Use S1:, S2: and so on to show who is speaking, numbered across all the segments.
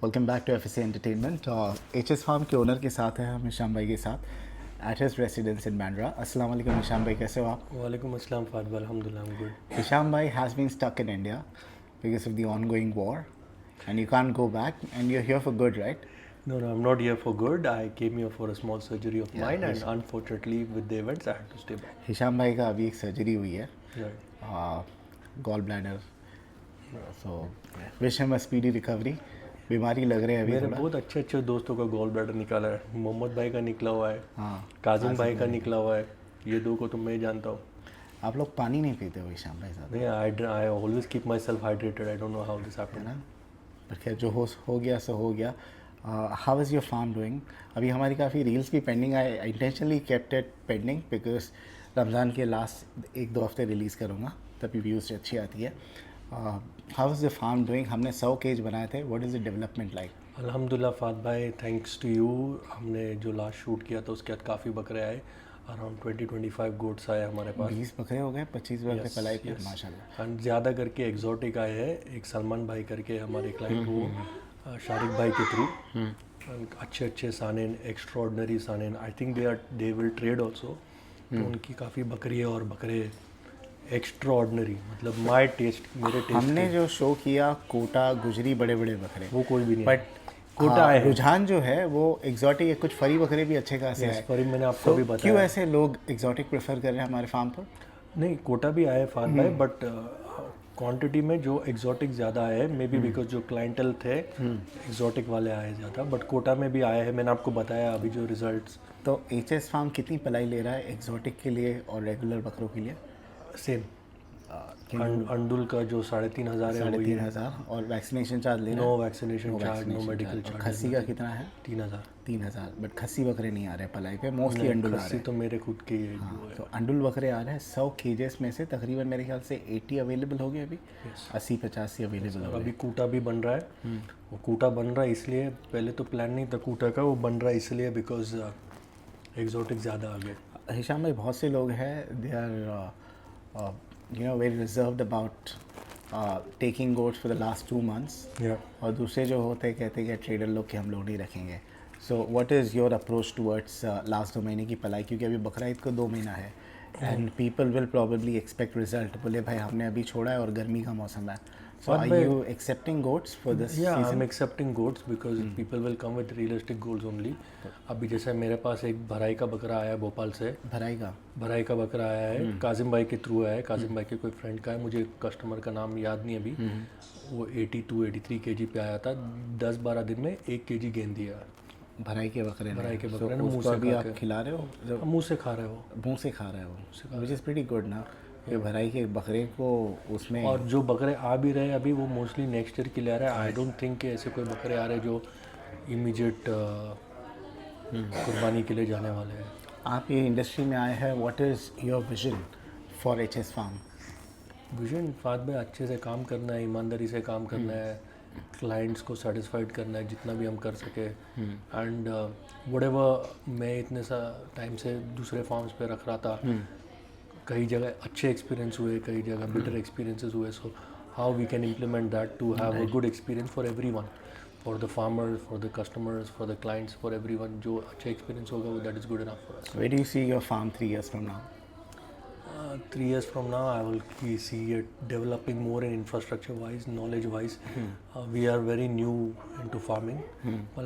S1: Welcome back to FSC entertainment. HS farm के owner के साथ है हम हिशाम भाई के साथ at his residence in Bandra. अस्सलाम वालेकुम हिशाम भाई, कैसे हो आप?
S2: वालेकुम अस्सलाम फाद भाई, अल्हम्दुलिल्लाह आई एम गुड।
S1: हिशाम भाई has been stuck in India because of the ongoing war and you can't go back and you are here for good, right?
S2: No, I'm not here for good. I came here for a small surgery of
S1: Yeah,
S2: mine,
S1: yes.
S2: and unfortunately, with the events, I had to stay back.
S1: Hisham भाई का अभी एक surgery हुई है,
S2: Right.
S1: Gall bladder, so wish him a speedy recovery. बीमारी लग रही है अभी
S2: मेरे
S1: थोड़ा।
S2: बहुत अच्छे अच्छे दोस्तों का गॉल ब्लैडर निकाला है। मोहम्मद भाई का निकला हुआ है,
S1: हाँ,
S2: काजिम भाई का निकला हुआ है। ये दो को तो मैं जानता हूँ।
S1: आप लोग पानी नहीं पीते हो हिशाम भाई साहब,
S2: नहीं, I always keep myself hydrated. I don't know how this
S1: है
S2: happened.
S1: ना? पर खैर जो हो गया सो हो गया। How is your farm doing? अभी हमारी काफ़ी रील्स भी pending I intentionally kept it pending because Ramzan के लास्ट 1-2 हफ्ते रिलीज़ करूँगा, तभी व्यूज़ अच्छी आती है। How is the farm doing? हमने 100 केज बनाए थे, what is the development like?
S2: अल्हम्दुलिल्लाह फाद भाई, थैंक्स टू यू। हमने जो लास्ट शूट किया था उसके बाद काफ़ी बकरे आए। अराउंड 20-25 गोट्स आए हमारे पास।
S1: 20 बकरे हो गए, 25 बकरे पलाई पे, माशाल्लाह।
S2: एंड ज़्यादा करके एग्जॉटिक आए हैं। एक सलमान भाई करके हमारे क्लाइंट वो शारिक भाई के थ्रू अच्छे अच्छे सानेन, एक्स्ट्रॉर्डनरी सानेन। I think they will trade also. तो उनकी काफ़ी बकरी है और बकरे एक्स्ट्रॉर्डनरी, मतलब माय टेस्ट, मेरे टेस्ट
S1: हमने जो शो किया कोटा गुजरी बड़े बड़े बकरे,
S2: वो कोई भी नहीं।
S1: बट
S2: कोटा आए हैं।
S1: रुझान जो है वो एग्जॉटिक है, कुछ फरी बकरे भी अच्छे खासे है।
S2: फरी मैंने आपको भी बताया।
S1: क्यों ऐसे लोग एग्जॉटिक प्रेफर कर रहे हैं हमारे फार्म पर?
S2: नहीं, कोटा भी आए फाद भाई, बट क्वांटिटी में जो एग्जॉटिक ज़्यादा आए, मे बी बिकॉज जो क्लाइंटल थे एग्जॉटिक वाले आए ज़्यादा, बट कोटा में भी आए हैं। मैंने आपको बताया अभी जो रिजल्ट्स।
S1: तो एचएस फार्म कितनी पलाई ले रहा है एग्जॉटिक के लिए और रेगुलर बकरों के लिए?
S2: सेम अंडुल का जो 3,500 है वो
S1: 3,500 और वैक्सीनेशन चार्ज ले रहा है?
S2: No vaccination charge, no medical charge.
S1: खस्सी का कितना है?
S2: 3,000।
S1: बट खस्सी बकरे नहीं आ रहे पलाई पे, मोस्टली अंडुल आ रहे
S2: खस्सी
S1: हैं।
S2: तो मेरे खुद के ही
S1: हाँ, तो अंडुल बकरे आ रहे हैं। 100 केजेस में से तकरीबन मेरे ख्याल से 80 अवेलेबल हो गए अभी। 80-85 अवेलेबल हो गए।
S2: अभी कूटा भी बन रहा है। वो कूटा बन रहा है इसलिए, पहले तो प्लान नहीं था कूटा का, वो बन रहा है इसलिए बिकॉज एग्जॉटिक ज़्यादा आ गए।
S1: हिशाम भाई, बहुत से लोग हैं they are very reserved about taking goats for the last 2 months, और दूसरे जो होते हैं कहते हैं कि ट्रेडर लोग कि हम लोग नहीं रखेंगे। So what is your approach towards last 2 महीने की पलाई? क्योंकि अभी बकरा ईद को 2 महीना है and people will probably expect result. बोले भाई हमने अभी छोड़ा है और गर्मी का मौसम है, so are you accepting goats for this
S2: I
S1: season?
S2: Am accepting goats because people will come with realistic goals only. अभी जैसे मेरे पास एक भराई का बकरा आया है भोपाल से। भराई का बकरा आया है, काजिम भाई के थ्रू आया है। काजिम भाई के कोई फ्रेंड का है, मुझे कस्टमर का नाम याद नहीं अभी। वो 82-83 kg पे आया था। 10-12 दिन में 1 kg गेंद दिया।
S1: भराई के बकरे ने?
S2: भराई के
S1: So,
S2: बकरे ने मुंह
S1: उसको
S2: से
S1: अभी
S2: खा
S1: आप
S2: के,
S1: खिला रहे हो? जब
S2: मुंह से खा रहे हो।
S1: मुंह से खा रहे हो, विच इज़ प्रीटी गुड ना। कि भराई के बकरे को उसमें,
S2: और जो बकरे आ भी रहे अभी वो मोस्टली नेक्स्ट ईयर के लिए आ रहे हैं। आई डोंट थिंक कि ऐसे कोई बकरे आ रहे जो इमीडिएट कुर्बानी के लिए जाने वाले हैं।
S1: आप ये इंडस्ट्री में आए हैं, what is your vision for HS farm?
S2: Vision Fahad में अच्छे से काम करना है, ईमानदारी से काम करना है, क्लाइंट्स को सेटिस्फाइड करना है जितना भी हम कर सके। एंड व्हाटएवर, मैं इतने सा टाइम से दूसरे फार्म्स पे रख रहा था, कई जगह अच्छे एक्सपीरियंस हुए, कई जगह बेटर एक्सपीरियंसेस हुए। So how we can implement that to have a good experience for everyone, for the farmers, for the customers, for the clients, for everyone. जो अच्छा एक्सपीरियंस होगा वो that is good enough for us.
S1: Where do you see your farm 3 years from now?
S2: 3 years from now, I will see it developing more in infrastructure-wise, knowledge-wise. We are very new into farming.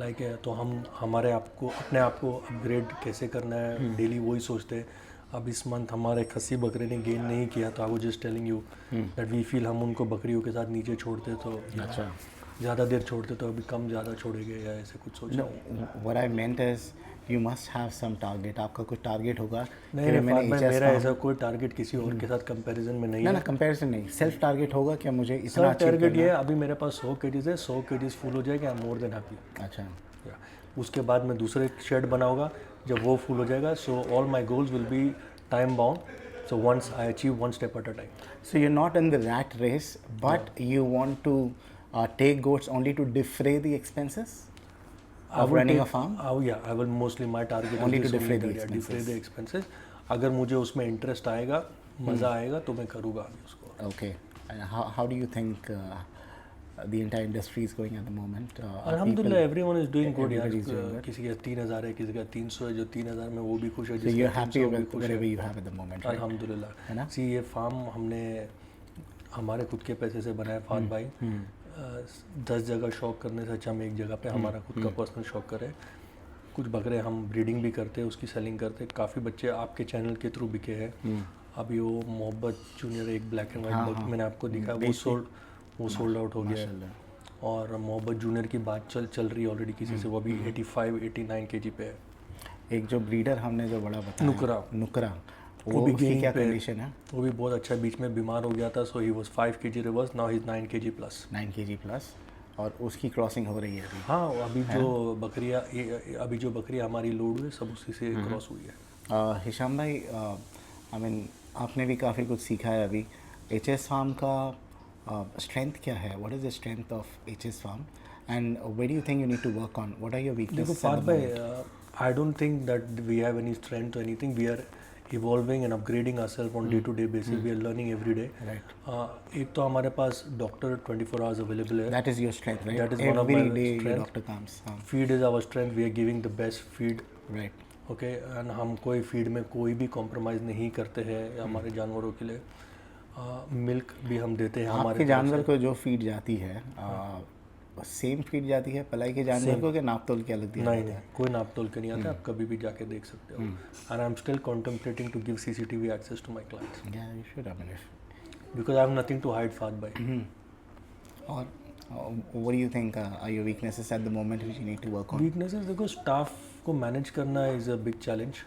S2: like तो हम हमारे अपने आप को upgrade कैसे करना है, daily वही सोचते हैं। अब इस मंथ हमारे खस्सी बकरे ने गेन नहीं किया, तो I was just telling you that we feel हम उनको बकरियों के साथ नीचे छोड़ते तो
S1: अच्छा,
S2: ज़्यादा देर छोड़ते तो अभी कम ज़्यादा छोड़ेंगे या ऐसे कुछ सोच।
S1: No, what I meant is you must have some target. आपका कुछ टारगेट होगा?
S2: नहीं, मेरा ऐसा कोई टारगेट किसी और के साथ कंपैरिजन में नहीं है।
S1: ना कंपैरिजन नहीं, सेल्फ टारगेट होगा क्या मुझे इतना?
S2: टारगेट ये है, अभी मेरे पास 100 kgs है, 100 kgs फुल हो जाएगा, I am more than happy.
S1: अच्छा,
S2: उसके बाद मैं दूसरे शेड बनाऊंगा जब वो फुल हो जाएगा। So all my goals will be time bound, so once I achieve one step at a time.
S1: so you're not in the rat race, but you want to take goats only to defray the expenses of running a farm?
S2: I will mostly, my target
S1: Only
S2: is
S1: to defray the
S2: defray the expenses. अगर मुझे उसमें interest आएगा, मज़ा आएगा तो मैं करूँगा अभी उसको।
S1: Okay, and how do you think the entire industry is going at the moment.
S2: अल्हम्दुलिल्लाह एवरीवन इज डूइंग गुड यार.
S1: everybody is doing good.
S2: किसी का 3,000 है, किसी का 300 है. जो 3,000 में वो भी खुश है,
S1: So
S2: जिसका
S1: you're
S2: 300
S1: happy
S2: वो भी
S1: with
S2: खुश है.
S1: whatever you have at the moment, right?
S2: अल्हम्दुलिल्लाह.
S1: है ना?
S2: सी ये फार्म हमने हमारे खुद के पैसे से बनाया फाद भाई. 10 जगह शौक करने से अच्छा हम एक जगह पे हमारा खुद का पर्सनल शौक करें. कुछ बकरे हम ब्रीडिंग भी करते हैं, उसकी सेलिंग करते हैं. काफ़ी बच्चे आपके चैनल के थ्रू बिके हैं. अभी वो मोहब्बत जूनियर एक ब्लैक एंड वाइट मैंने आपको दिखा, वो सोल्ड आउट हो गया है. और मोहब्बत जूनियर की बात चल रही है ऑलरेडी किसी से. वो अभी 85-89 kg पे है.
S1: एक जो ब्रीडर हमने जो बड़ा बताया नुकरा वो
S2: भी
S1: उसकी क्या
S2: पे-
S1: कंडीशन है?
S2: वो भी बहुत अच्छा. बीच में बीमार हो गया था, so he was 5 kg reverse, now he is 9 kg plus.
S1: 9 kg plus, और उसकी क्रॉसिंग हो रही है अभी.
S2: हाँ, अभी जो बकरियाँ हमारी लोड हुई सब उसी से क्रॉस हुई है.
S1: हिशाम भाई, आई मीन आपने भी काफ़ी कुछ सीखा है अभी. एचएस फार्म का स्ट्रेंथ क्या है? What is the strength of HS farm and where do you think you need to work on? What are your
S2: देखो
S1: वीकनेसेस?
S2: फाद भाई, I don't think that we have any strength और anything. We are evolving and upgrading ourselves on day-to-day basis. We are learning every day.
S1: Right.
S2: एक तो हमारे पास doctor 24 hours available है.
S1: That is your strength, right?
S2: That is one of
S1: Every
S2: my
S1: day your
S2: strength.
S1: doctor comes.
S2: Feed is our strength. We are giving the best feed.
S1: Right.
S2: Okay, and हम कोई feed में कोई भी compromise नहीं करते हैं हमारे जानवरों के लिए. मिल्क भी हम देते हैं हमारे
S1: आपके जानवर को जो फीड जाती है सेम फीड जाती है पलाई के जानवर को, कि नापतोल के अलग दिया?
S2: नहीं, कोई नाप तोल के नहीं आता. आप कभी भी जाके देख सकते हो. And I am still contemplating to give CCTV access to my clients
S1: Yeah, you should. I mean,
S2: because I have nothing to hide Fahad भाई.
S1: और what do you think are your weaknesses at the moment which you need to work on?
S2: Weaknesses देखो, staff को manage करना is a big challenge.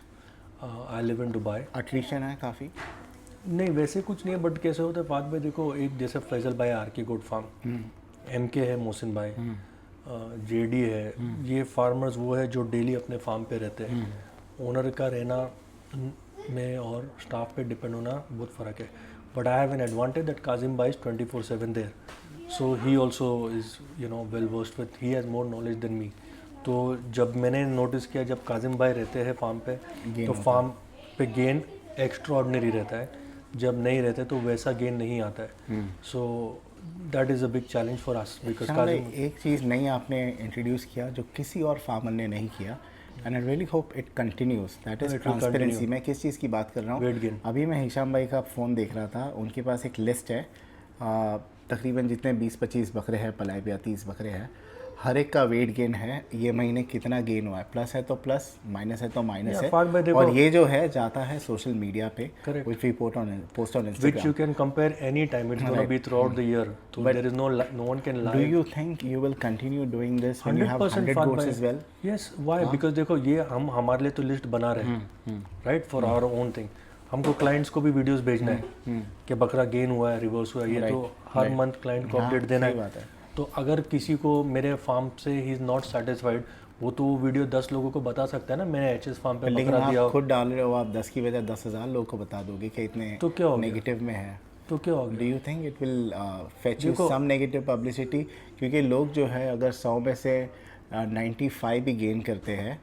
S2: I live in Dubai.
S1: Attrition है काफ़ी?
S2: नहीं वैसे कुछ नहीं है, बट कैसे होता है फाद भाई, देखो एक जैसे फैजल भाई RK गोट फार्म, MK है मोहसिन भाई, JD है, ये फार्मर्स वो है जो डेली अपने फार्म पे रहते हैं. ओनर का रहना में और स्टाफ पे डिपेंड होना बहुत फ़र्क है. But I have an advantage that Kazim भाई is 24/7 there, so he also is well versed with, he has more knowledge than me. तो जब मैंने नोटिस किया जब काजिम भाई रहते हैं फार्म पे तो फार्म पे गेन एक्स्ट्रा ऑर्डिनरी रहता है, जब नहीं रहते तो वैसा गेन नहीं आता है. So that is a big challenge for us because Kazim.
S1: एक चीज़ नई आपने इंट्रोड्यूस किया जो किसी और फार्मर ने नहीं किया, and I really hope it continues, that is transparency. मैं किस चीज़ की बात कर रहा
S2: Weight
S1: हूँ?
S2: gain.
S1: अभी मैं हिशाम भाई का फ़ोन देख रहा था, उनके पास एक लिस्ट है, तकरीबन जितने 20-25 बकरे हैं पलाए पे, 30 बकरे हैं, हर एक का वेट गेन है. ये महीने कितना गेन हुआ है, प्लस है तो प्लस, माइनस है तो माइनस है. और ये जो है जाता है सोशल मीडिया पे, which we post on
S2: which
S1: Instagram.
S2: you can compare any time. It's going to be throughout the year. So there is no one can lie.
S1: Do you think you will continue doing this when you have 100
S2: Fad
S1: goats
S2: bhai.
S1: as well?
S2: Yes, why? Because देखो ये हम हमारे लिए तो list बना रहे हैं, right, for our own thing. हमको क्लाइंट्स को भी वीडियोस भेजना है कि बकरा गेन हुआ है, रिवर्स हुआ है, ये तो हर मंथ क्लाइंट को अपडेट देना है. तो अगर किसी को मेरे फार्म से ही इज़ नॉट सेटिस्फाइड, वो तो वो वीडियो 10 लोगों को बता सकता है ना, मैंने एचएस फार्म पे
S1: लेकिन
S2: बकरा दिया.
S1: आप खुद डाल रहे हो, आप 10 की वजह 10,000 लोगों को बता दोगे कि इतने
S2: तो क्या हो गया?
S1: नेगेटिव में है.
S2: तो क्या हो गया?
S1: Do you think it will fetch you some negative publicity? क्योंकि लोग जो है अगर 100 में से 95 भी गेन करते हैं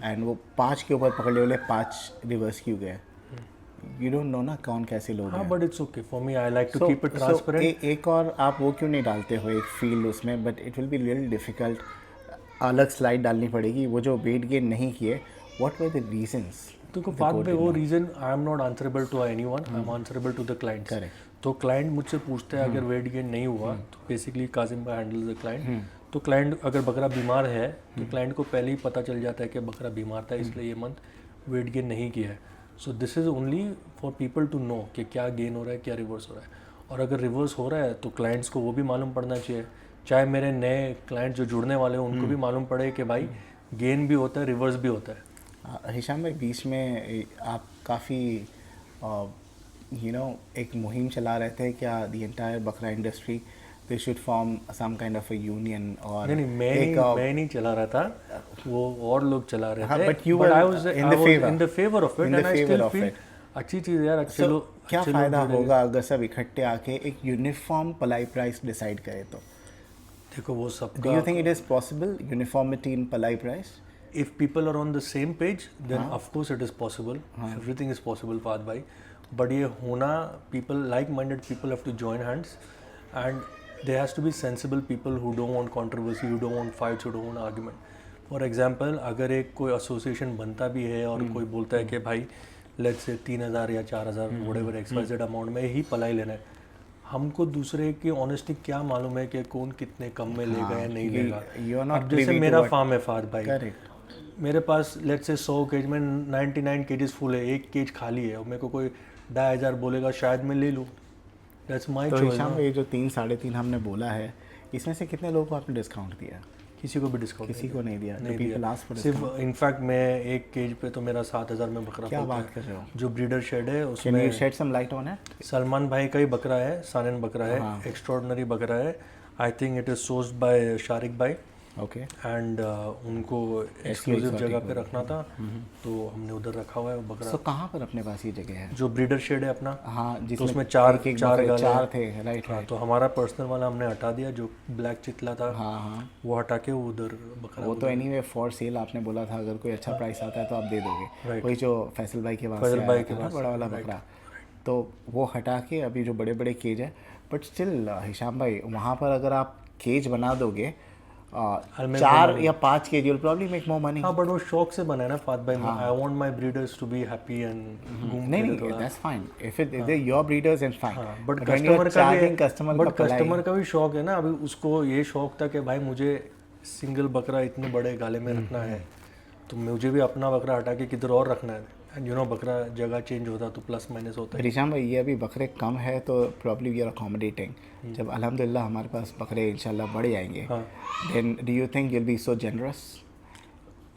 S1: एंड वो 5 के ऊपर पकड़े वाले 5 रिवर्स क्यों गए, यू डोंट नो ना कौन कैसे लोग
S2: हाँ,
S1: हैं.
S2: But it's okay for me. I like to keep it transparent.
S1: एक और आप वो क्यों नहीं डालते हो एक फील्ड उसमें, but it will be little difficult, अलग स्लाइड डालनी पड़ेगी. वो जो वेट गेन नहीं किए, व्हाट वर द रीजंस?
S2: देखो फाद में वो reason, I am not answerable to anyone, I am answerable to the client. तो क्लाइंट मुझसे पूछते हैं अगर वेट गेन नहीं हुआ तो बेसिकली काजिम भाई हैंडल द क्लाइंट. तो क्लाइंट अगर बकरा बीमार है तो क्लाइंट को पहले ही पता चल जाता है कि बकरा बीमार था, इसलिए ये मंथ वेट गेन नहीं किया है. So this is only for people to know कि क्या गेन हो रहा है, क्या रिवर्स हो रहा है. और अगर रिवर्स हो रहा है तो क्लाइंट्स को वो भी मालूम पड़ना चाहिए, चाहे मेरे नए क्लाइंट जो जुड़ने वाले हैं उनको भी मालूम पड़े कि भाई गेन भी होता है, रिवर्स भी होता है.
S1: हिशाम भाई, बीच में आप काफ़ी एक मुहिम चला रहे थे क्या, द एंटायर बकरा industry they should form some kind of a union? और
S2: नहीं, मैं नहीं चला रहा था, वो और लोग चला रहे थे.
S1: but you were
S2: in the favor of it, and I still feel अच्छी चीज़ यार. अच्छे लोग,
S1: क्या फ़ायदा होगा अगर सब इकट्ठे आके एक यूनिफॉर्म पलाई प्राइस डिसाइड करें तो?
S2: देखो वो सब.
S1: Do you think it is possible uniformity in palai price?
S2: If people are on the same page, then of course it is possible. Everything is possible, Fahad bhai. But ये होना, people like-minded people have to join hands, and there has to be sensible people who don't want controversy, who don't want fights, who don't want argument. For example अगर एक कोई association बनता भी है और कोई बोलता है कि भाई लेट्स से 3,000 या 4,000 व्हाटएवर XYZ अमाउंट में ही पलाई लेना है, हमको दूसरे की ऑनेस्टली क्या मालूम है कि कौन कितने कम में लेगा या नहीं लेगा। अब जैसे मेरा फार्म है फाद भाई, मेरे पास लेट्स से 100 केज में 99 केजेस फुल है, एक केज खाली है और मेरे को कोई 2,500 बोलेगा शायद मैं ले लूँ, दैट्स माय चॉइस।
S1: तो ये जो 3 साढ़े 3 हमने बोला है, इसमें से कितने लोगों को आपने डिस्काउंट दिया?
S2: किसी को भी डिस्काउंट
S1: किसी को नहीं दिया।
S2: सिर्फ इनफैक्ट मैं एक केज पे तो मेरा 7,000 में बकरा।
S1: क्या बात कर रहे हो?
S2: जो ब्रीडर शेड है उसमें
S1: shed some light on it.
S2: Salman भाई का ही बकरा है, सानन बकरा है, एक्स्ट्रॉर्डनरी बकरा है। I think it is sourced by Shariq भाई।
S1: ओके।
S2: एंड उनको एक्सक्लूसिव जगह पे रखना था तो हमने उधर रखा हुआ है वो बकरा।
S1: तो कहाँ पर अपने पास ये जगह है?
S2: जो ब्रीडर शेड है अपना,
S1: हाँ,
S2: तो
S1: जिसमें
S2: उसमें चार
S1: थे, राइट।
S2: हाँ, तो हमारा पर्सनल वाला हमने हटा दिया, जो ब्लैक चितला था
S1: हाँ
S2: वो हटा के उधर बकरा।
S1: वो तो एनीवे फॉर सेल आपने बोला था, अगर कोई अच्छा प्राइस आता है तो आप दे दोगे। वही जो फैसल भाई के पास बड़ा वाला बकरा, तो वो हटा के अभी जो बड़े बड़े केज है। बट स्टिल हिशाम भाई, वहाँ पर अगर आप केज बना दोगे 4 या 5 kg, you'll probably make more money।
S2: हाँ, बट वो शौक से बना है ना फाद भाई। I want my breeders to be happy and
S1: नहीं, that's fine if they're your breeders and fine।
S2: But customer का भी शौक है ना। अभी उसको ये शौक था कि भाई मुझे सिंगल बकरा इतने बड़े गाले में रखना है, तो मुझे भी अपना बकरा हटा के किधर और रखना है। एंड यू नो बकरा जगह चेंज होता तो प्लस माइनस होता है।
S1: रिशाम भाई, ये अभी बकरे कम है तो प्रॉब्ली वी आर अकोमोडेटिंग। जब अल्हम्दुलिल्लाह हमारे पास बकरे इंशाल्लाह बढ़ जाएंगे, then do you think you'll be so generous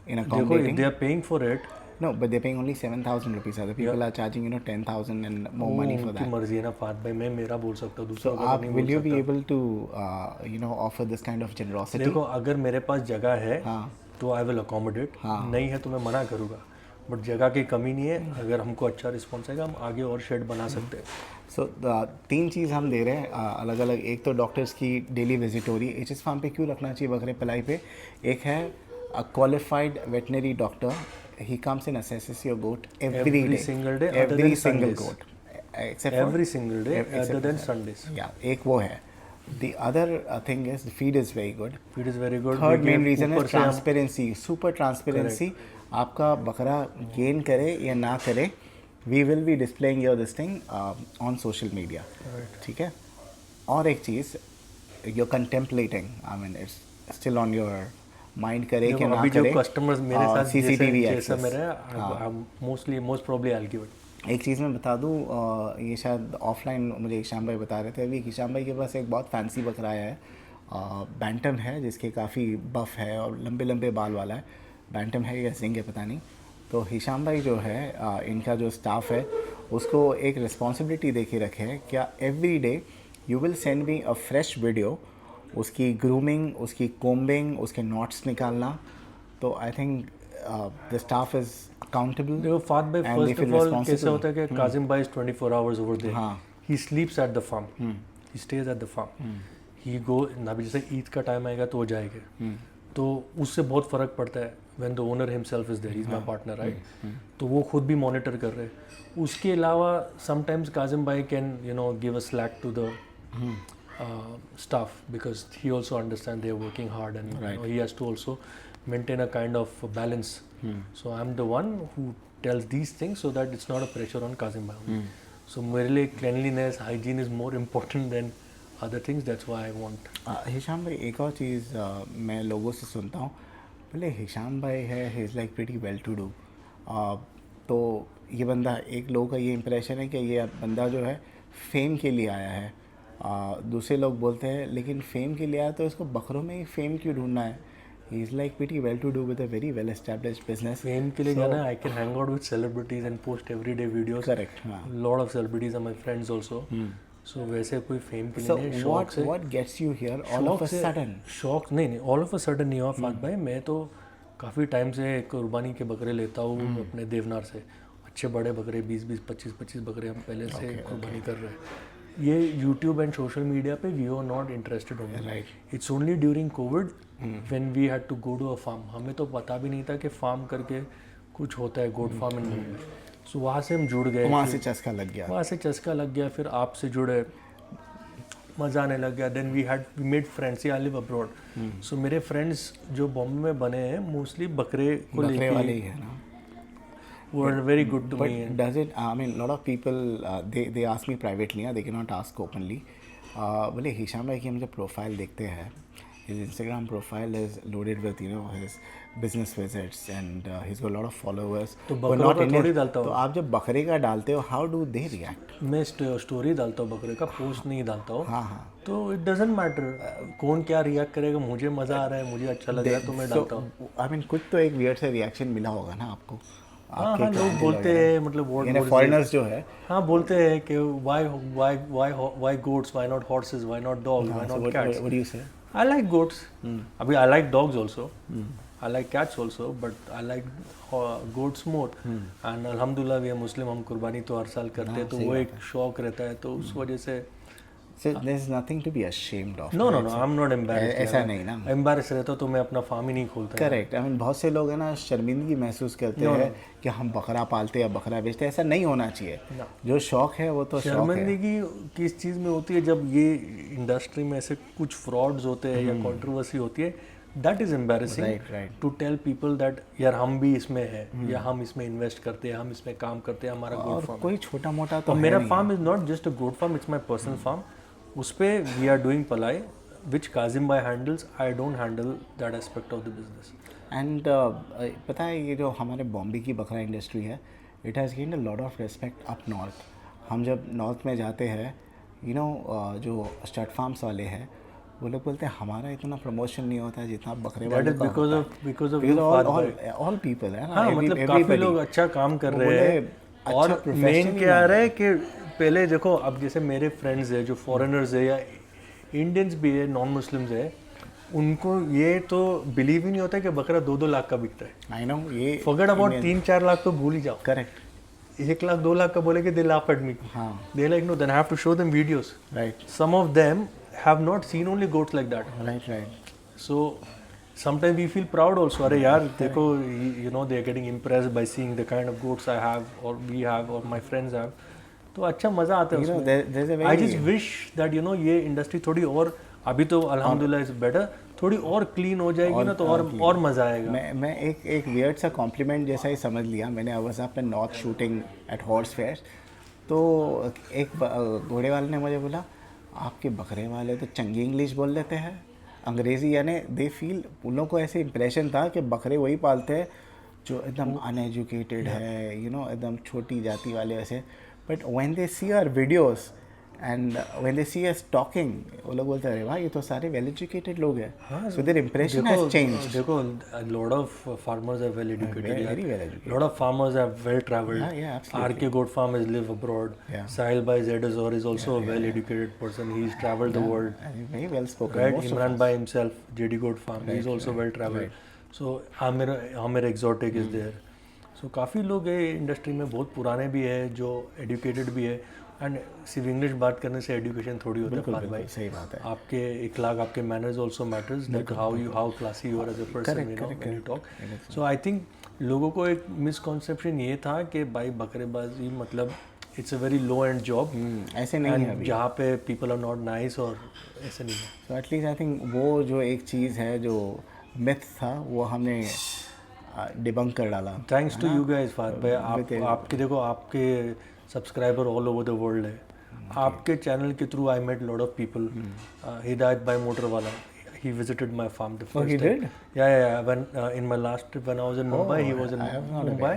S1: in accommodating?
S2: They are paying for it.
S1: No, but they're paying only 7,000 rupees. Other people are charging 10,000 and more money for that.
S2: उनकी मर्जी है ना फाद भाई, मैं मेरा बोल सकता हूँ, दूसरा
S1: आप will you be able to offer this kind of generosity?
S2: देखो, अगर मेरे पास जगह है तो आई विल अकोमोडेट, नहीं है तो मैं मना करूँगा। बट जगह की कमी नहीं है, अगर हमको अच्छा रिस्पॉन्स आएगा हम आगे और शेड बना सकते हैं।
S1: सो 3 चीज़ हम दे रहे हैं अलग अलग। एक तो डॉक्टर्स की डेली विजिट हो रही है। एचएस फार्म पे क्यों रखना चाहिए बकरे पलाई पे? एक है a qualified veterinary doctor, he comes and assesses your goat every
S2: single day,
S1: every single goat, except
S2: every single day other than Sundays।
S1: Yeah, एक वो है। The other thing is the feed is very good।
S2: Feed is very good।
S1: Third main reason is transparency, super transparency। आपका बकरा gain करे या ना करे, we will be displaying your this thing on social media। ठीक है। और एक चीज़, you're contemplating, I mean it's still on your mind करे कि ना करे।
S2: जो कस्टमर्स मेरे साथ
S1: CCTV
S2: जैसा मेरा most probably I give it.
S1: एक चीज़ मैं बता दूं, ये शायद ऑफलाइन मुझे हिशाम भाई बता रहे थे अभी। हिशाम भाई के पास एक बहुत फैंसी बकरा है, बैंटम है, जिसके काफ़ी बफ है और लंबे लंबे बाल वाला है। बैंटम है या सिंग है पता नहीं। तो हिशाम भाई जो है, इनका जो स्टाफ है उसको एक रिस्पॉन्सिबिलिटी दे के रखे है, क्या every day you will send me a fresh video, उसकी ग्रूमिंग, उसकी कोम्बिंग, उसके नॉट्स निकालना। तो I think the staff is accountable.
S2: देखो फाद भाई, फर्स्ट ऑफ ऑल कैसे होता है कि काजिम भाई is 24 hours over there. He sleeps at the farm, he stays at the farm, he go ना। भी जैसे ईद का टाइम आएगा तो वो जाएंगे, तो उससे बहुत फ़र्क पड़ता है। When the owner himself is there, he is my partner, right. तो वो खुद भी मॉनिटर कर रहे हैं। उसके अलावा समटाइम्स काजिम भाई can give a slack to the staff, because he also understands they are working hard and he has to also maintain a kind of balance। So I'm the one who tells these things so that it's not a pressure on Kazim bhai। So मेरे लिए cleanliness, hygiene is more important than other things। That's why I want।
S1: Hisham भाई, एक और चीज़ मैं लोगों से सुनता हूँ, बोले हिशाम भाई है, he is like pretty well to do. तो ये बंदा, एक लोगों का ये इंप्रेशन है कि ये बंदा जो है फेम के लिए आया है। दूसरे लोग बोलते हैं लेकिन फेम के लिए आया तो इसको बकरों में ही फेम क्यों ढूंढना है? He is like pretty well to do with a very well established business.
S2: Fame के लिए जाना, I can hang out with celebrities and post everyday videos.
S1: Correct.
S2: Lot of celebrities are my friends also. So वैसे कोई fame के लिए नहीं, शौक से।
S1: What gets you here all of a sudden?
S2: शौक नहीं, ऑल ऑफ अ सडन नहीं हुआ फाद भाई। मैं तो काफ़ी टाइम से कुर्बानी के बकरे लेता हूँ अपने देवनार से। अच्छे बड़े बकरे 20-20, 25-25 बकरे हम पहले से कुर्बानी कर रहे हैं। ये यूट्यूब एंड सोशल मीडिया पे वी आर नॉट इंटरेस्टेड होंगे।
S1: Right.
S2: It's only during Covid when we had to go to a farm. हमें तो पता भी नहीं था कि फार्म करके कुछ होता है, गोट फार्म इन मुंबई। सो वहाँ से हम जुड़ गए,
S1: वहाँ से चस्का लग गया।
S2: फिर आपसे जुड़े, मज़ा आने लग गया. Then we made friends. I live abroad, so मेरे फ्रेंड्स जो बॉम्बे में बने हैं मोस्टली बकरे को
S1: बकरे वाले ही
S2: लेके
S1: है ना.
S2: were very good to
S1: But
S2: me.
S1: does it, I mean, lot of people, they ask me privately, they cannot ask openly. बोले हिशाम भाई की हम जब प्रोफाइल देखते हैं, his Instagram profile is loaded with, his business visits and he's got a lot of followers.
S2: तो
S1: But
S2: बकरों
S1: not
S2: का
S1: Indian.
S2: थोड़ी डालता हूँ.
S1: तो आप जब बकरे का डालते हो, how do they react?
S2: मैं स्टोरी डालता हूँ बकरे का, पोस्ट नहीं डालता हूँ.
S1: हाँ हाँ.
S2: तो इट डजेंट मैटर कौन क्या रिएक्ट करेगा. मुझे मज़ा आ रहा है, मुझे अच्छा लग रहा है तो मैं डालता हूँ.
S1: I mean, कुछ तो एक weird सा रिएक्शन मिला होगा ना आपको.
S2: हाँ हाँ, लोग बोलते हैं मतलब
S1: फॉरेनर्स जो है,
S2: हाँ बोलते हैं कि why goats, why not horses, why not dogs, why not cats.
S1: what do you say?
S2: I like goats. अभी I like dogs also. I like cats also, but I like goats more. And अल्हम्दुलिल्लाह we are Muslim, हम कुर्बानी तो हर साल करते हैं, तो वो एक शौक रहता है, तो उस वजह से.
S1: So there's nothing to be ashamed of.
S2: No, I'm not embarrassed.
S1: ऐसा नहीं ना.
S2: Embarrassed रहता तो मैं अपना फार्म ही नहीं खोलता.
S1: करेक्ट. आई मीन बहुत से लोग हैं ना शर्मिंदगी महसूस करते हैं कि हम बकरा पालते या बकरा बेचते हैं. ऐसा नहीं होना चाहिए. जो शौक है वो तो शौक है.
S2: शर्मिंदगी किस चीज़ में होती है? जब ये इंडस्ट्री में ऐसे कुछ फ्रॉड्स होते हैं या कंट्रोवर्सी होती है, that is embarrassing to tell people that यार हम भी इसमें है या हम इसमें इन्वेस्ट करते हैं, हम इसमें काम करते हैं, हमारा गोट फार्म.
S1: कोई छोटा मोटा तो
S2: मेरा farm is not just a goat farm, it's my personal farm. उस पर वी आर डूइंग पलाई विच काजिम भाई handles. I don't handle that aspect of the business.
S1: And पता है ये जो हमारे बॉम्बे की बकरा इंडस्ट्री है, it has gained a lot of respect up north. हम जब नॉर्थ में जाते हैं, जो स्टड फार्म्स वाले हैं वो लोग बोलते हैं हमारा इतना प्रमोशन नहीं होता है जितना बकरे वाले का होता है.
S2: बिकॉज ऑफ
S1: ऑल पीपल है ना.
S2: हाँ, मतलब काफ़ी लोग अच्छा काम कर रहे हैं. और मेन क्या आ रहा है कि पहले देखो, अब जैसे मेरे फ्रेंड्स है जो फॉरेनर्स है या इंडियंस भी है, नॉन मुस्लिम्स है, उनको ये तो बिलीव ही नहीं होता है कि बकरा 2-2 लाख का बिकता है.
S1: I know. ये
S2: फॉरगेट अबाउट 3-4 लाख तो भूल ही जाओ.
S1: करेक्ट.
S2: 1 लाख 2 लाख का बोले कि दे लाफ एट मी.
S1: हाँ.
S2: They like no, then I have to show them videos.
S1: Right.
S2: Some of them have not seen only goats like that.
S1: Right.
S2: So sometimes we feel proud also. अरे यार देखो, they are getting impressed by seeing the kind of goats I have or we have or my friends have. तो अच्छा मज़ा आता है उसमें. I just wish that ये इंडस्ट्री थोड़ी और, अभी तो अल्हम्दुलिल्लाह इज बेटर, थोड़ी और क्लीन हो जाएगी ना तो और मज़ा आएगा.
S1: मैं एक वियर्ड सा कॉम्प्लीमेंट जैसा ही समझ लिया. मैंने अवसा पे north shooting at horse fair, तो एक घोड़े वाले ने मुझे बोला आपके बकरे वाले तो चंगी इंग्लिश बोल लेते हैं, अंग्रेज़ी, यानी दे फील, उन लोगों को ऐसे इंप्रेशन था कि बकरे वही पालते हैं जो एकदम अनएजुकेटेड है, एकदम छोटी जाति वाले वैसे. But when they see our videos and when they see us talking, वो लोग बोलते हैं अरे वाह ये तो सारे वेल एजुकेटेड लोग हैं. So their impression has changed.
S2: देखो, lot of farmers are well educated.
S1: Very well educated.
S2: Lot of farmers are well travelled. RK goat farm is live abroad. Sahil Bhai Zedazor is also a well educated person. He's traveled the world.
S1: Very well spoken.
S2: Right. Imran Bhai himself, JD Goat Farm, he's also well traveled. So Amir Exotic is there. So काफ़ी लोग है industry में, बहुत पुराने भी है जो educated भी है. एंड सिर्फ इंग्लिश बात करने से एजुकेशन थोड़ी होता है. फाद भाई
S1: सही बात है.
S2: आपके इखलाक, आपके manners also matters, that how classy you are as a person, when you talk. So I think लोगों को एक मिसकॉन्सेप्शन ये था कि भाई बकरेबाजी मतलब it's a very low and job.
S1: ऐसे नहीं है अभी,
S2: जहाँ पे पीपल आर नॉट नाइस, और ऐसे नहीं है.
S1: सो एटलीस्ट आई थिंक वो जो एक चीज़ है जो मिथ था वो हमने डिबंक कर डाला.
S2: Thanks to you guys. Fahad भाई आपके देखो, आपके subscriber all over the world है. आपके चैनल के through I met lot of people. Hidayat भाई मोटर वाला, he visited my farm the first
S1: he
S2: time.
S1: did?
S2: Yeah. When in my last trip when I was in Mumbai, he was in Mumbai.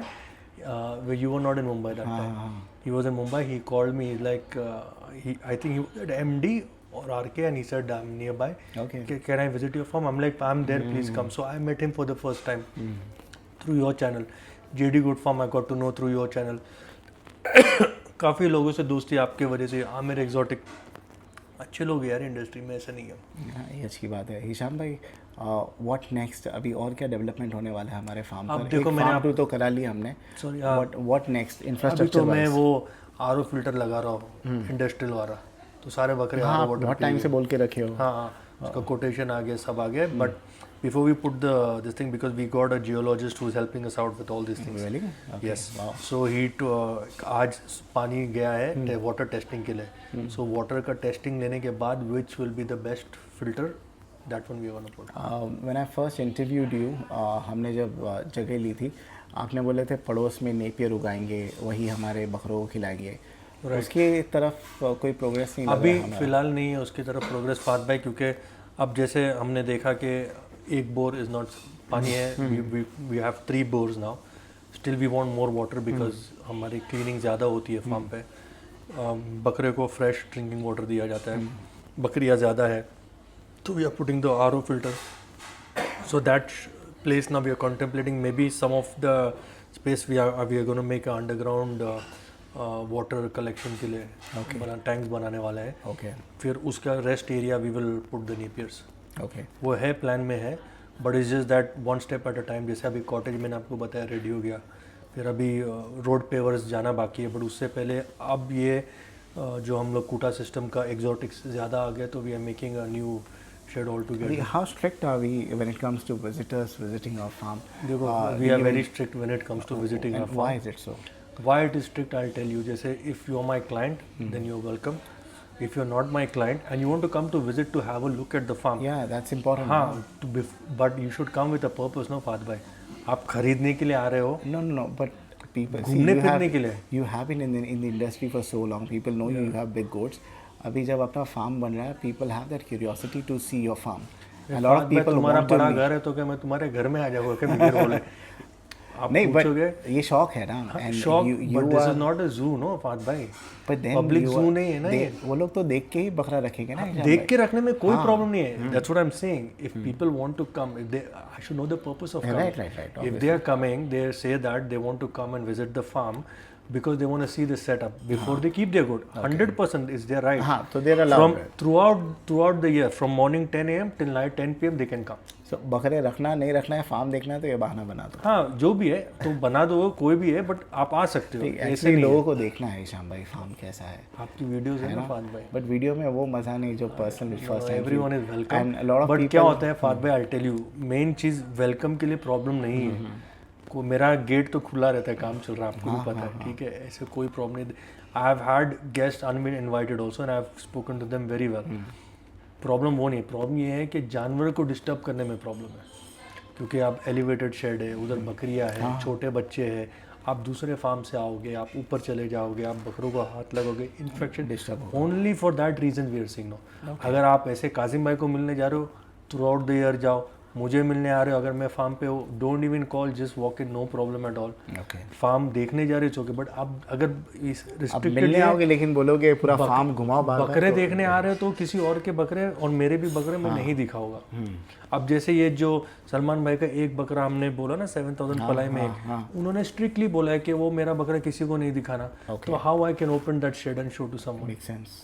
S2: Where you were not in Mumbai that time. He was in Mumbai. He called me like I think he was at MD or RK, and he said I'm nearby.
S1: Okay.
S2: Can I visit your farm? I'm like, I'm there. Please come. So I met him for the first time through your channel. JD Goat Farm I got to know through your channel. काफ़ी लोगों से दोस्ती आपके वजह से. Aamir exotic, अच्छे लोग यार इंडस्ट्री में, ऐसा नहीं है.
S1: ये अच्छी बात है. हिशाम भाई, व्हाट नेक्स्ट? अभी और क्या डेवलपमेंट होने वाला है हमारे फार्म पर?
S2: देखो, मैंने
S1: आप तो करा लिया हमने.
S2: Sorry,
S1: what next infrastructure?
S2: तो मैं वो RO फिल्टर लगा रहा हूँ, इंडस्ट्रियल वाला. तो सारे बकरे RO वाटर
S1: बहुत टाइम से बोल के रखे हो.
S2: हाँ, उसका कोटेशन आ गया, सब आ गया. But before we put this thing, because we got a geologist who's helping us out with all these things.
S1: Really? Okay.
S2: Yes.
S1: Wow.
S2: So आज पानी गया है वाटर टेस्टिंग के लिए. So वाटर का टेस्टिंग लेने के बाद which will be the best filter, that one we want to put.
S1: When I first interviewed you, हमने जब जगह ली थी, आपने बोले थे पड़ोस में नेपियर उगाएंगे, वही हमारे बकरों को खिलाएंगे. उसकी तरफ कोई प्रोग्रेस नहीं
S2: अभी फिलहाल नहीं है उसकी तरफ प्रोग्रेस फात भाई, क्योंकि अब जैसे हमने देखा कि एक बोर इज़ नॉट पानी है. We have 3 bores now. Still we want more water because हमारी क्लीनिंग ज़्यादा होती है फार्म पे. बकरे को फ्रेश ड्रिंकिंग वाटर दिया जाता है, बकरियाँ ज़्यादा है, तो we are putting the RO filter. So that place now we are contemplating maybe some of the space we are going to make a underground water collection के लिए टैंक्स बनाने वाला है.
S1: Okay.
S2: फिर उसका rest area we will put the napiers.
S1: Okay.
S2: वो है plan में है, but is just that one step at a time. जैसे अभी कॉटेज मैंने आपको बताया रेडी हो गया, फिर अभी रोड पेवर्स जाना बाकी है, बट उससे पहले अब ये जो हम लोग कूटा सिस्टम का एग्जॉटिक्स ज़्यादा आ गया, तो we are making a new shed all together.
S1: How strict are we when it comes to visitors visiting our farm?
S2: देखो we are very strict when it comes to visiting our
S1: And
S2: farm.
S1: why is it so?
S2: Why it is strict, I'll tell you. जैसे if you are my client, then you're welcome. If you're not my client and you want to come to visit to have a look at the farm,
S1: Yeah, that's important.
S2: हाँ, but you should come with a purpose, no फात भाई. आप खरीदने के लिए आ रहे हो,
S1: No, but people see
S2: घूमने
S1: you have,
S2: फिरने के लिए.
S1: you have been in the industry for so long. People know you have big goats. अभी जब अपना फार्म बन रहा है, people have that curiosity to see your farm. A lot of people
S2: तुम्हारा
S1: want to
S2: बड़ा
S1: meet.
S2: घर है तो क्या मैं तुम्हारे घर में आ जाऊँगा क्या बिगर बोले? आप
S1: नहीं,
S2: पूछोगे
S1: but ये शौक है ना. And
S2: शौक,
S1: you
S2: but this
S1: are-
S2: is not a zoo, no फात भाई.
S1: but then
S2: Public
S1: you
S2: zoo
S1: are-
S2: नहीं है ना ये.
S1: वो लोग तो देख के ही बकरा रखेंगे ना.
S2: देख के रखने में कोई प्रॉब्लम नहीं है. That's what I'm saying. If people want to come, if they, I should know the purpose of coming.
S1: Right.
S2: If they are coming, they say that they want to come and visit the farm because they want to see the setup before they keep their goat. 100% is their right.
S1: हाँ, तो they're allowed.
S2: From throughout the year, from morning 10 a.m. till night 10 p.m. they can come.
S1: So बकरे रखना नहीं रखना है, farm देखना है, तो ये बहाना बना दो.
S2: हाँ, जो भी है तो बना दो, कोई भी है, बट आप आ सकते हो. ऐसे
S1: एक्चुअली
S2: नहीं
S1: लोगों
S2: है.
S1: को देखना है श्याम भाई फार्म कैसा है.
S2: आपकी वीडियोस है ना फात भाई.
S1: बट वीडियो में वो मजा नहीं जो personal first time.
S2: Everyone is welcome.
S1: And a lot of
S2: but
S1: people-
S2: क्या होता है फात भाई, आई टेल यू, मेन चीज वेलकम के लिए प्रॉब्लम नहीं है. को मेरा गेट तो खुला रहता है, काम चल रहा है, आपको भी पता है, ठीक है, ऐसे कोई प्रॉब्लम नहीं. I have had guest and been invited also and I have spoken to them very well. Problem वो नहीं, प्रॉब्लम ये है कि जानवर को डिस्टर्ब करने में प्रॉब्लम है, क्योंकि आप एलिवेटेड शेड है, उधर बकरियां हैं, छोटे बच्चे हैं, आप दूसरे फार्म से आओगे, आप ऊपर चले जाओगे, आप बकरों को हाथ लगोगे, infection
S1: disturb.
S2: Only for that reason we are seeing no. अगर आप ऐसे काजिम भाई को मिलने जा रहे हो, थ्रू आउट द ईयर जाओ. मुझे मिलने आ रहे हो, अगर मैं फार्म पे हो, don't even call, just walk in, no problem at all. Farm देखने जा रहे हो, बट आप अगर इस रिस्ट्रिक्टेड
S1: मिलने आओगे लेकिन बोलोगे पूरा फार्म घुमाओ बार.
S2: बकरे देखने आ रहे हो तो किसी और के बकरे और मेरे भी बकरे मैं नहीं दिखाऊंगा. अब जैसे ये जो सलमान भाई का एक बकरा हमने बोला ना 7000 पलाई में, उन्होंने स्ट्रिक्टली बोला है कि वो मेरा बकरा किसी को नहीं दिखाना. तो how I can open that shed and show to someone?
S1: Make sense.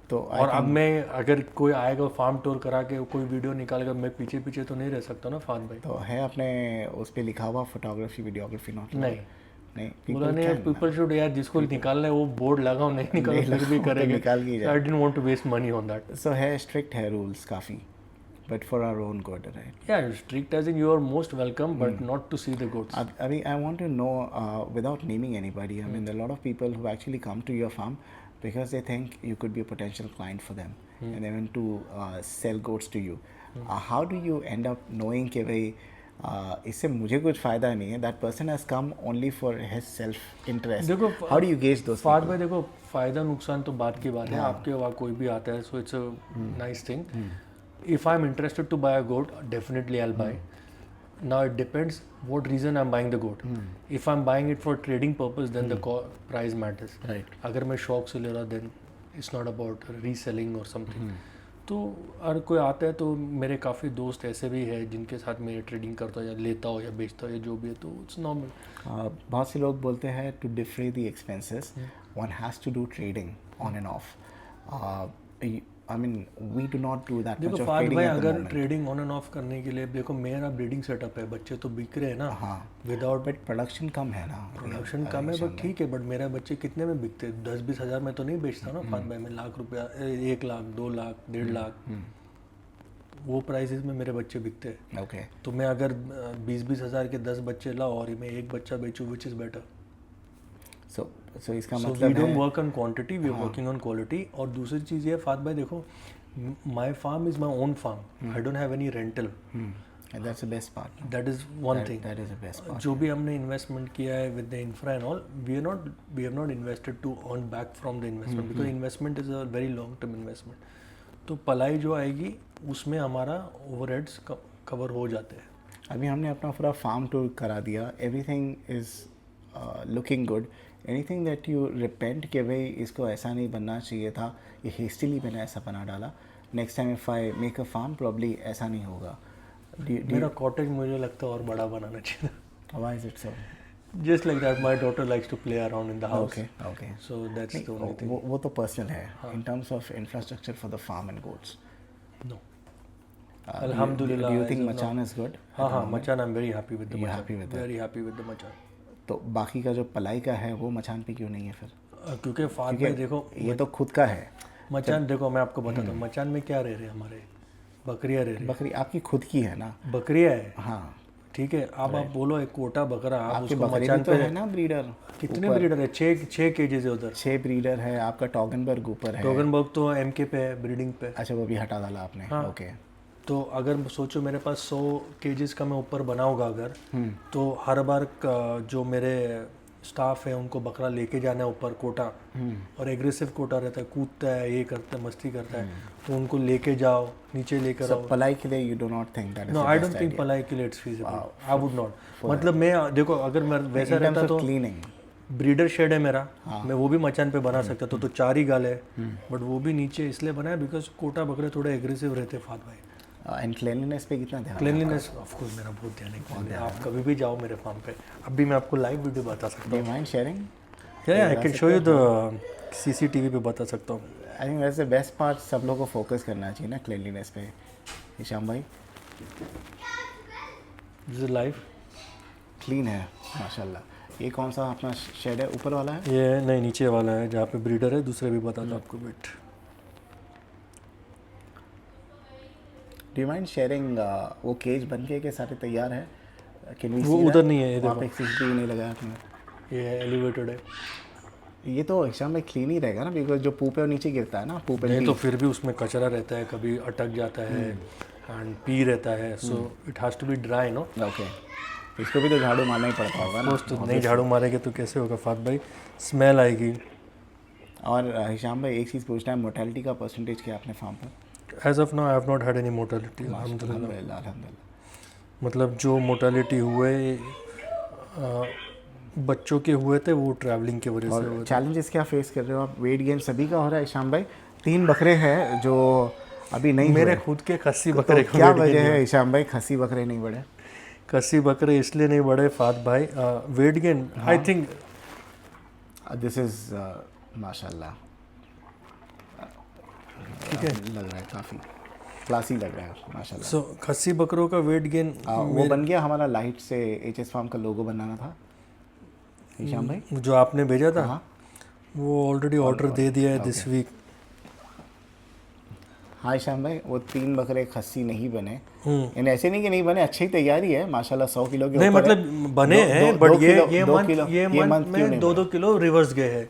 S1: तो
S2: और अब मैं अगर कोई आएगा फार्म टूर करा के कोई वीडियो निकालेगा, मैं पीछे पीछे तो नहीं रह सकता ना फान भाई.
S1: तो है अपने उस पे लिखा हुआ फोटोग्राफी वीडियोग्राफी नॉट?
S2: नहीं बोला नहीं, पीपल शुड यार, जिसको निकालना है वो बोर्ड लगाओ, नहीं निकालो फिर भी करेंगे. I didn't want to waste money on that.
S1: So है स्ट्रिक्ट है रूल्स काफी, but for our own good, right?
S2: Yeah, strict as in you are most welcome, but not to see the goats.
S1: I want to know, without naming anybody, I mean, there are a lot of people who actually come to your farm because they think you could be a potential client for them, and they want to sell goats to you. How do you end up knowing कि भाई इससे मुझे कुछ फ़ायदा नहीं है? That person has come only for his self interest.
S2: देखो,
S1: how do you gauge those?
S2: Fahd भाई देखो, फ़ायदा नुकसान तो बात की बात है. आपके वहाँ कोई भी आता है, so it's a nice thing. If I'm interested to buy a goat, definitely I'll buy. Now it depends what reason I'm buying the goat. If I'm buying it for trading purpose, then the price matters.
S1: Right.
S2: अगर मैं शौक से ले रहा, then it's not about reselling or something. तो अगर कोई आता है तो मेरे काफ़ी दोस्त ऐसे भी हैं जिनके साथ मैं ट्रेडिंग करता हूँ या लेता हूँ या बेचता हूँ या जो भी है, तो इट्स नॉर्मल.
S1: बहुत से लोग बोलते हैं to defray the expenses one has to do trading on and off. I mean, we do not do that much
S2: देखो
S1: of
S2: फाद
S1: trading
S2: भाई,
S1: at the
S2: अगर
S1: moment.
S2: Trading on and of करने के लिए देखो मेरा ब्रीडिंग सेटअप है, बच्चे तो बिक रहे हैं ना.
S1: हाँ.
S2: विदाउट
S1: बट प्रोडक्शन कम है ना.
S2: प्रोडक्शन कम है, बट ठीक है, बट मेरा बच्चे कितने में बिकते हैं? 10-20 हज़ार में तो नहीं बेचता ना फाद भाई. मैं लाख रुपया, 1 लाख, 2 लाख, 1.5 लाख, वो प्राइसेस में मेरे बच्चे बिकते हैं।
S1: ओके
S2: तो मैं अगर 20-20 हज़ार के 10 बच्चे लाऊं और मैं एक बच्चा बेचूं, विच इज़ बेटर।
S1: सो इसका
S2: सो
S1: मतलब
S2: वी डोंट
S1: है
S2: work on quantity, we are working on quality. और दूसरी चीज़ ये फात भाई देखो, my farm is my own farm, I don't have any rental,
S1: that's the best part,
S2: that is one thing.
S1: That is the best part.
S2: जो भी हमने investment किया है with the infra and all, we have not invested to earn back from the investment, because investment is a very long term investment. तो पलाई जो आएगी उसमें हमारा ओवरहेड्स कवर हो जाते हैं।
S1: अभी हमने अपना पूरा फार्म टूर करा दिया, everything is looking good. Anything that you repent कि भाई इसको ऐसा नहीं बनना चाहिए था, ये हेस्टिली मैंने ऐसा बना डाला, next time if I make a farm probably ऐसा नहीं होगा?
S2: मेरा कॉटेज मुझे लगता है और बड़ा बनाना चाहिए था।
S1: Why is it so?
S2: Just like that, my daughter likes to play around in the house.
S1: Okay.
S2: So that's the only thing.
S1: वो तो पर्सनल है। In terms of infrastructure for the farm and goats,
S2: No. Alhamdulillah.
S1: Do you think
S2: as of
S1: Machan
S2: now-
S1: is good?
S2: हाँ, Machan, I'm very happy with the
S1: You're
S2: Machan.
S1: happy with that?
S2: Very happy with the Machan.
S1: तो बाकी का जो पलाई का है वो मचान पे क्यों नहीं है फिर?
S2: क्योंकि फात भाई देखो,
S1: ये तो खुद का है।
S2: मचान देखो, मैं आपको बताता हूँ, मचान में क्या रह रहे हैं हमारे, बकरियाँ रह रही
S1: बकरी आपकी खुद की है ना?
S2: बकरियाँ है,
S1: हाँ
S2: ठीक है। अब आप बोलो एक कोटा बकरा, आप
S1: आपके
S2: उसको
S1: बकरी
S2: मचान
S1: भी तो
S2: पे
S1: है ना ब्रीडर?
S2: कितने ब्रीडर है? 6 केजीज है उधर।
S1: 6 ब्रीडर है, आपका टॉगनबर्ग ऊपर है।
S2: टोगनबर्ग तो MK पे है, ब्रीडिंग पे।
S1: अच्छा वो भी हटा डाला आपने?
S2: हाँ।
S1: ओके।
S2: तो अगर सोचो मेरे पास 100 केजीज का मैं ऊपर बनाऊंगा अगर, तो हर बार जो मेरे स्टाफ है उनको बकरा लेके जाना है ऊपर कोटा, और एग्रेसिव कोटा रहता है, कूदता है, ये करता है, मस्ती करता है, तो उनको लेके जाओ, नीचे लेकर आओ।
S1: पलाई के लिए you do not think that is?
S2: No, I don't think पलाई के लिए it's feasible, I would not. मतलब मैं देखो, अगर मैं वैसा रहता तो
S1: क्लीनिंग
S2: ब्रीडर शेड है मेरा, मैं वो भी मचान पे बना सकता, तो 4 ही गाल है, बट वो भी नीचे इसलिए बनाया बिकॉज कोटा बकरे थोड़े एग्रेसिव रहते हैं फात भाई।
S1: एंड क्लीनलीनेस पे कितना ध्यान?
S2: क्लीनलीनेस ऑफ कोर्स मेरा बहुत ध्यान है। आप कभी भी जाओ मेरे फार्म पे, अभी मैं आपको लाइव वीडियो बता सकता
S1: डू यू माइंड शेयरिंग?
S2: हूँ, I can show you the CCTV पे बता सकता हूँ।
S1: I think that's the best part, सब लोगों को फोकस करना चाहिए ना क्लीनलीनेस पे। हिशाम भाई
S2: दिस इज लाइव,
S1: क्लीन है माशाल्लाह। ये कौन सा अपना शेड है, ऊपर वाला है?
S2: ये नहीं, नीचे वाला है जहाँ पे ब्रीडर है, दूसरे भी बताता हूँ आपको। Wait,
S1: do you mind sharing? वो केज बन के सारे तैयार है? कैन वी
S2: वो उधर नहीं है, ये
S1: वहाँ
S2: देखो,
S1: पे CCTV नहीं लगाया आपने?
S2: ये एलिवेटेड है।
S1: ये तो हिशाम भाई क्लीन ही रहेगा ना, बिकॉज जो पूप है वो नीचे गिरता है ना, पूप
S2: नहीं तो फिर भी उसमें कचरा रहता है, कभी अटक जाता है एंड पी रहता है, so it has to be dry no.
S1: Okay. इसको भी तो झाड़ू मारना ही पड़ता होगा ना?
S2: तो नहीं झाड़ू मारेंगे तो कैसे होगा फात भाई, स्मेल आएगी।
S1: और हिशाम भाई एक चीज़ पूछना है, मोर्टेलिटी का परसेंटेज क्या है अपने फार्म पर?
S2: As of now I have not had any mortality, अल्हम्दुलिल्लाह।
S1: अल्हम्दुलिल्लाह।
S2: मतलब जो मोर्टेलिटी हुए बच्चों के हुए थे वो ट्रैवलिंग की वजह से हुए थे।
S1: चैलेंजेस क्या फेस कर रहे हो आप? वेट गेन सभी का हो रहा है हिशाम भाई, 3 बकरे हैं जो अभी नहीं
S2: मेरे
S1: हुए।
S2: खुद के खस्सी
S1: तो
S2: बकरे
S1: क्या वजह है हिशाम भाई खस्सी बकरे नहीं बढ़े?
S2: खस्सी बकरे इसलिए नहीं बढ़े फात भाई, weight gain I think
S1: this is माशाल्लाह,
S2: ठीक है,
S1: लग रहा है काफ़ी क्लासी लग रहा है माशाल्लाह।
S2: सो खस्सी बकरों का वेट गेन
S1: वो बन गया हमारा लाइट से HS फार्म का लोगो बनाना था हिशाम भाई,
S2: जो आपने भेजा था।
S1: हाँ
S2: वो ऑलरेडी ऑर्डर दे दिया है दिस वीक।
S1: हाँ हिशाम भाई, वो 3 बकरे खस्सी नहीं बने, यानी ऐसे नहीं कि नहीं बने, अच्छी तैयारी है माशाल्लाह, 100 किलो के
S2: नहीं
S1: ऊपर
S2: मतलब बने हैं, बट ये मंथ में 2-2 किलो रिवर्स गए हैं।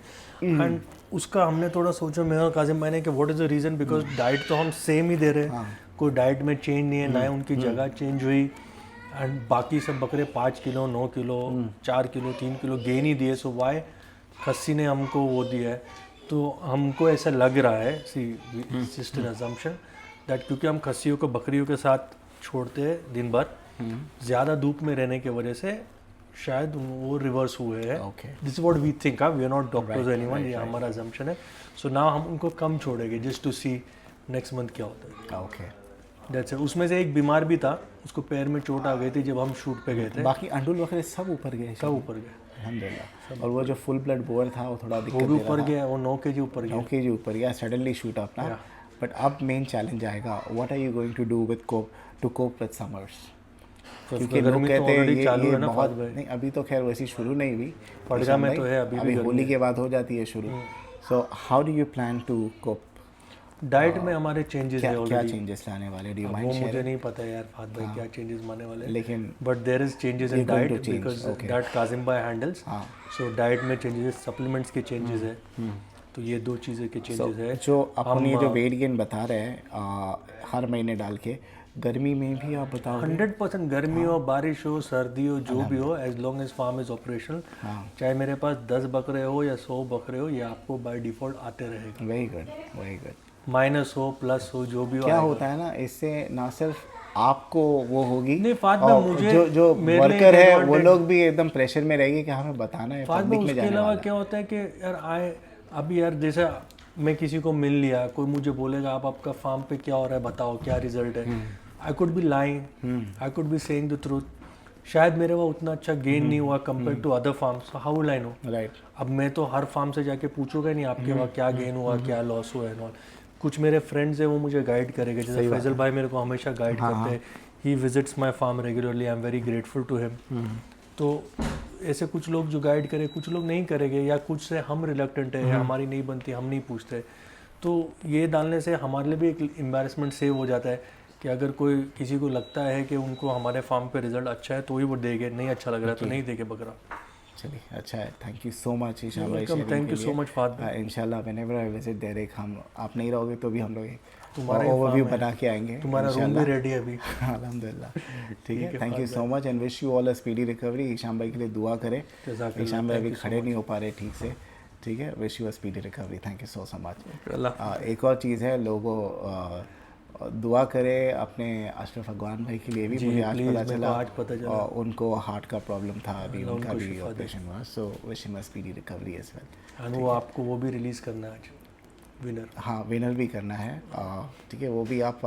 S2: एंड उसका हमने थोड़ा सोचा, मैं और काजिम भाई ने, कि what is the reason, because diet तो हम सेम ही दे रहे हैं, कोई डाइट में चेंज नहीं है, ना उनकी जगह चेंज हुई, एंड बाकी सब बकरे 5 kilo 9 kilo 4 kilo 3 kilo gain ही दिए। सो वाई खस्सी ने हमको वो दिया है, तो हमको ऐसा लग रहा है, सी जस्ट एन अजम्पशन दैट क्योंकि हम खस्सियों को बकरियों के साथ छोड़ते हैं दिन भर, ज़्यादा धूप में रहने की वजह से शायद वो रिवर्स हुए हैं। This is what we think, we are not doctors anyone, ये हमारा अजम्पशन है। सो नाउ हम उनको कम छोड़ेंगे just to see next month क्या होता है।
S1: Okay
S2: that's it. उसमें से एक बीमार भी था, उसको पैर में चोट आ गई थी जब हम शूट पे गए थे।
S1: बाकी अंडुल बकरे सब ऊपर गए,
S2: सब ऊपर गए
S1: अल्हम्दुलिल्लाह। और वो जो फुल ब्लड बोअर था वो थोड़ा दिक्कत
S2: वो भी ऊपर गया, वो 9 kg ऊपर गया,
S1: 9 kg ऊपर गया, सडनली शूट अप ना। बट अब मेन चैलेंज आएगा, what are you going to do with to cope with summers? क्योंकि लोग कहते हैं ये बहुत नहीं, अभी तो खैर वैसी शुरू नहीं हुई,
S2: पड़गा में तो है, अभी
S1: होली के बाद हो जाती है शुरू। So how do you plan to cope?
S2: Diet में हमारे चेंजेस है
S1: क्या
S2: ऑलरेडी।
S1: चेंजेस लाने वाले, डू यू
S2: वो
S1: माइंड
S2: मुझे
S1: शेयरिंग?
S2: नहीं पता यार फात भाई क्या चेंजेस माने वाले हैं,
S1: लेकिन
S2: but there is changes in
S1: You're going
S2: diet
S1: to change,
S2: because
S1: okay.
S2: That Kazim भाई हैंडल्स।
S1: हाँ।
S2: सो डाइट में चेंजेस, सप्लीमेंट्स के चेंजेस है, तो ये 2 चीज़ें के चेंजेस है।
S1: जो अपन ये जो वेट गेन बता रहे हैं हर महीने डाल के, गर्मी में भी आप बताओ।
S2: 100% गर्मी हो, बारिश हो, सर्दी हो, जो भी हो, as long as farm is operational, चाहे मेरे पास 10 बकरे हो या 100 बकरे हो, ये आपको बाय डिफॉल्ट आते रहेगा।
S1: Very good, very good.
S2: Minus हो प्लस हो जो भी हो,
S1: क्या
S2: आएगा।
S1: होता है ना, इससे ना सिर्फ आपको वो होगी,
S2: नहीं फात में
S1: और
S2: मुझे
S1: जो
S2: मेरे लिए
S1: वर्कर है वो
S2: advantage-
S1: लोग भी एकदम प्रेशर में रहेंगे कि हमें बताना है,
S2: फात में
S1: पब्लिक में
S2: उसके
S1: जाने
S2: अलावा
S1: वाला
S2: क्या होता है कि यार अभी यार जैसे मैं किसी को मिल लिया, कोई मुझे बोलेगा आप आपका फार्म पे क्या हो रहा है बताओ, क्या रिजल्ट है, I could be lying, I could be saying the truth, शायद मेरे वहाँ उतना अच्छा गेन नहीं हुआ compare to other farms, how will I know?
S1: Right.
S2: अब मैं तो हर फार्म से जाके पूछूंगा नहीं आपके वहाँ क्या गेन हुआ, क्या लॉस हुआ है नॉल। कुछ मेरे फ्रेंड्स हैं वो मुझे गाइड करेंगे, जैसे फैजल भाई मेरे को हमेशा गाइड करते हैं, he visits my farm regularly, I am very grateful to him. तो ऐसे कुछ लोग जो गाइड करें, कुछ लोग नहीं करेंगे, या कुछ से हम रिलक्टेंट है, हमारी नहीं बनती, हम नहीं पूछते, तो ये डालने से हमारे लिए भी एक एम्बैरेसमेंट सेव हो जाता है कि अगर कोई किसी को लगता है कि उनको हमारे फार्म पे रिजल्ट अच्छा है तो ही वो देंगे, नहीं अच्छा लग रहा है तो नहीं देंगे बकरा।
S1: चलिए अच्छा है, thank you so much Ishan भाई।
S2: Thank you so much Fahad भाई।
S1: इंशाल्लाह व्हेनेवर आई विजिट देयर, एक हम आप नहीं रहोगे तो भी हम लोग
S2: तुम्हारा
S1: ओवरव्यू बना के आएंगे।
S2: तुम्हारा रूम भी रेडी है अभी।
S1: अल्हम्दुलिल्लाह, ठीक है। Thank you so much and wish you all a speedy recovery. Ishan भाई के लिए दुआ करें, ईशान भाई अभी खड़े नहीं हो पा रहे ठीक से, ठीक है। Wish you a speedy recovery, thank you so much. एक और चीज़ है, लोगों दुआ करें अपने अशरफ अगवान भाई के लिए भी। मुझे आज पता चला उनको हार्ट का प्रॉब्लम था, अभी उनका भी ऑपरेशन हुआ, so wish him a speedy recovery as well.
S2: And वो आपको वो भी रिलीज़ करना है आज, विनर।
S1: हाँ विनर भी करना है, ठीक है। वो भी आप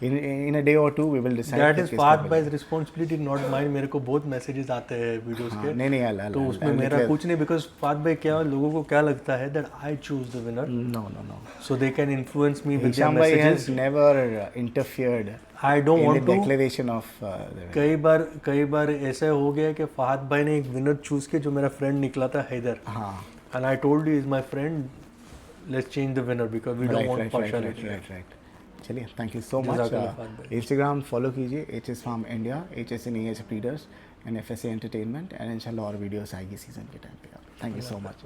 S1: in a day or two we will decide.
S2: That is Fahad बाय's रिस्पांसिबिलिटी नॉट माइंड। मेरे को बहुत मैसेजेस आते हैं वीडियोस के,
S1: नहीं अल्लाह,
S2: तो उसमें मेरा कुछ नहीं, बिकॉज फात भाई क्या लोगों को क्या लगता है that I choose the winner,
S1: no
S2: so they can influence me with their
S1: messages.
S2: Messages.
S1: Never interfered,
S2: I don't want to.
S1: Declaration of
S2: कई बार ऐसा हो गया कि फात भाई ने एक विनर चूज किया जो मेरा फ्रेंड निकला था हैदर,
S1: हाँ,
S2: and I told you is my friend, let's change the winner because we don't want partiality.
S1: Right. चलिए thank you so much. Instagram follow कीजिए HS Farm India, HS and EH Breeders and FSA entertainment, and इंशाल्लाह और videos आएगी season के time पे। Thank you so much.